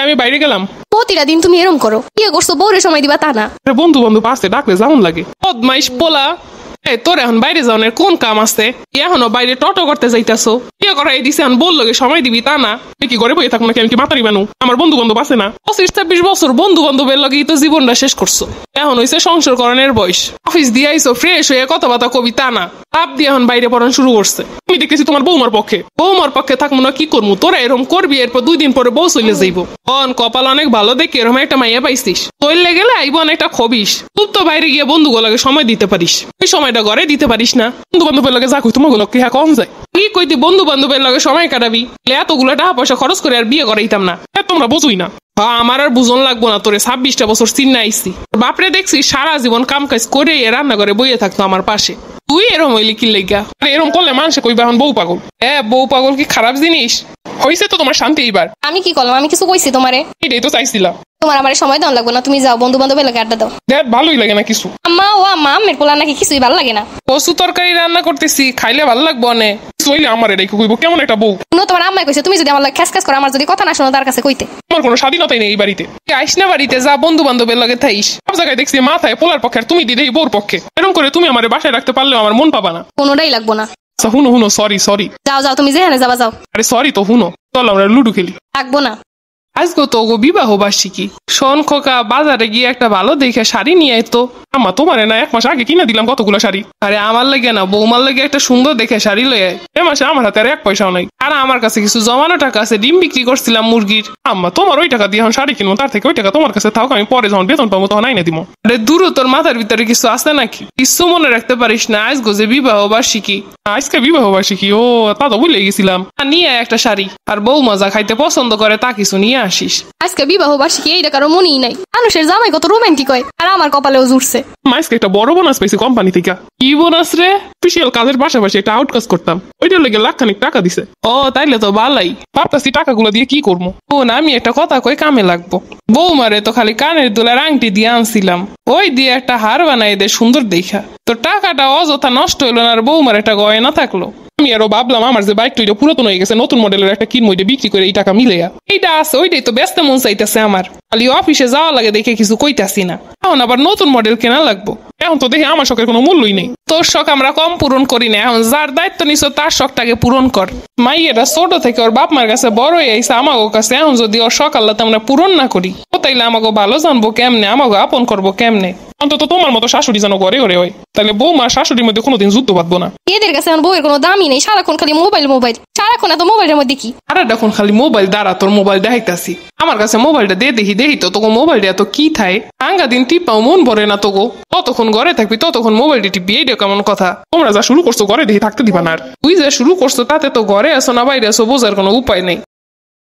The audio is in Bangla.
আমি বাইরে গেলাম। প্রতিটা দিন তুমি এরম করো, বিয়ে করছো বউরে সময় দিবা তা না। বন্ধু বান্ধব আছে ডাকলে যেমন লাগে। বদমাইশ পোলা। তোর এখন বাইরে যাওয়ার কোন কাম আছে? এখনো বাইরে টটো করতে যাইতাছো? বিয়ে করাই দিছে, এখন বললো সময় দিবি তা না? কি ঘরে বইয়ে থাকবো নাকি? আমি কি মাতারি মানু? আমার বন্ধু বান্ধব আছে না? 25-26 বছর বন্ধু বান্ধবের লগেই তো জীবনটা শেষ করছো। এখন হইছে সংসার করণের বয়স। অফিস দিয়ে আইসো ফ্রেশ হয়ে কথাবার্তা কবি তা না, তাপ দিয়ে এখন বাইরে পড়ানো শুরু করছে। আমি দেখতেছি তোমার বৌমার পক্ষে থাকবো না কি করবো? তোরা এরকম করবি, এরপর 2 দিন পরে বউ চলে যাইবো। কপাল অনেক ভালো দেখে এরকম একটা মাইয়া পাইছিস। চললে গেলে আইবো অনেকটা খবিস। তুই তো বাইরে গিয়ে বন্ধু গুলোকে সময় দিতে পারিস, ওই সময়টা ঘরে দিতে পারিস না। বন্ধু বান্ধবের লগে যা কই তোমার গুলো হ্যাঁ কম যায় কি কইতি? বন্ধু বান্ধবের লগে সময় কাটাবি, এতগুলো টাকা পয়সা খরচ করে আর বিয়ে করাইতাম না। তোমরা বুঝুই না। আমার আর বুঝন লাগবো না, তোরে 26টা বছর চিন্না আইসি। বাপরে দেখছি সারা জীবন কাম কাজ করে রান্না করে বইয়ে থাকতো আমার পাশে। তুই এরম হইলি কি লেগা? এরম করলে মানুষে কইবা এখন বউ পাগল। বউ পাগল কি খারাপ জিনিস? হইছে তো তোমার শান্তি এইবার। আমি কি করলাম? আমি কিছু কইছি তোমারে? এটাই তো চাইছিলাম। তোমার আমার সময় দেওয়া লাগবে না, তুমি যাও বন্ধু বান্ধবের লাগে আড্ডা দাও। দেখ ভালোই লাগে না কিছু। আম্মা আমের পোলা নাকি কিছুই ভালো লাগে না। কচু তরকারি রান্না করতেছি, খাইলে ভালো লাগবো অনেক। সইলে আমার এটাই কইব কেমন একটা বউ। তোমার আম্মাই কইছে তুমি যদি আমার লাগে খ্যাস করো, আমার যদি কথা না শোনো তার কাছে কইতে। আমার কোনো স্বাধীনতাই নেই এই বাড়িতে। আইস না বাড়িতে, যা বন্ধু বান্ধবের লাগে থাইস। সব জায়গায় দেখছি মাথায় পোলার পক্ষে, আর তুমি দিদি বউর পক্ষে। এরকম করে তুমি আমার বাসায় রাখতে পারলেও আমার মন পাবা না। কোনোটাই লাগবো না। হুনো সরি। যাও তুমি যেখানে যাবা যাও। আরে সরি তো হুনো, চল আমরা লুডু খেলি। থাকবো না। আজকে তো বিবাহ বার্ষিকী। শোন খোকা, বাজারে গিয়ে একটা ভালো দেখে শাড়ি নিয়ে আইতো। আম্মা তোমারে না 1 মাস আগে কিনে দিলাম কতগুলো শাড়ি। আরে আমার লাগে না, বৌমার লাগে একটা সুন্দর দেখে শাড়ি লয়ে আয়। এ মাসে আমার হাতে আর 1 পয়সাও নাই। আর আমার কাছে কিছু জমানো টাকা আছে, ডিম বিক্রি করছিলাম মুরগির। আম্মা তোমার ওই টাকা দিয়ে এখন শাড়ি কিনবো, তার থেকে ওই টাকা তোমার কাছে থাক, আমি পরে যখন বেতন পাবো তখন আইনে দিব। আরে দূর, তোর মাথার ভিতরে কিছু আছে নাকি? কিছু মনে রাখতে পারিস না? আজকে যে বিবাহ বার্ষিকী। আজকে বিবাহ বার্ষিকী? ও তা তো ভুলে গেছিলাম। নিয়ে একটা শাড়ি, আর বৌমা যা খাইতে পছন্দ করে তা কিছু নিয়ে আসিস। আজকে বিবাহ বার্ষিকী, এইটা কারো মনেই নাই। মানুষের জামাই কত রোমান্টিক হয়, আর আমার কপালেও জুড়ছে। আজকে একটা বড় বোনাস পাইছি কোম্পানি থেকে। কি বোনাস রে? অফিসিয়াল কাজের পাশাপাশি একটা আউট কাজ করতাম, ওইটার লেগে লাখখানিক টাকা দিছে। ও তাইলে তো ভালাই। ভাবতাছি টাকাগুলো দিয়ে কি করবো। ও না, আমি একটা কথা কই কামে লাগবো। বৌমারে তো খালি কানের দুলার আংটি দিয়ে আনছিলাম, ওই দিয়ে একটা হার বানাই দে সুন্দর দেখা। তো টাকাটা অযথা নষ্ট হইলো না, আর বৌমার একটা গয়না থাকলো। আমি আরো ভাবলাম আমার যে বাইকটা ওইটা পুরাতন হয়ে গেছে, নতুন মডেলের একটা কিনবো, ওইটা বিক্রি করে এই টাকা মিলে এইটা আছে, ওইটাই তো ব্যস্ত মন চাইতেছে আমার। খালি অফিসে যাওয়া লাগে দেখে কিছু কইতাছি না। এখন আবার নতুন মডেল কেনা লাগবো। এখন তো দেখে আমার শখের কোনো মূল্যই নেই। তোর শখ আমরা কম পূরণ করি না, এখন যার দায়িত্ব নিছো তার শখটাকে পূরণ কর। মাইয়েরা ছোট থেকে ওর বাপ মার কাছে বড় হয়ে আইসা আমাগো কাছে, এখন যদি ওর শখ আল্লাহ আমরা পূরণ না করি, ও তাইলে আমাকে ভালো জানবো কেমনে, আমাকে আপন করবো কেমনে? অন্তত তোমার মতো শাশুড়ি যেন ঘরে ঘরে হয়, তাহলে বৌমা শাশুড়ির মধ্যে কোনোদিন যুদ্ধ বাঁধবো না। এদের কাছে আমার বউয়ের কোনো দামই নেই, সারাক্ষণ খালি মোবাইল। সারাক্ষণ এত মোবাইলের মধ্যে কি? আরে এখন খালি মোবাইল। দ্বারা তোর মোবাইল দেখাইতাছি। আমার কাছে মোবাইলটা দেখি তো তোকে মোবাইলটা এত কি থাই? আঙ্গা দিন টিপাও মন ভরে না তোগো। ততক্ষণ ঘরে থাকবি, ততক্ষণ মোবাইলটি টিপি, এইটা কেমন কথা? তোমরা যা শুরু করছো ঘরে দেখি থাকতে দিবা না। আর তুই যা শুরু করছো তাতে তো ঘরে আসো না বাইরে আসো বোঝার কোনো উপায় নেই।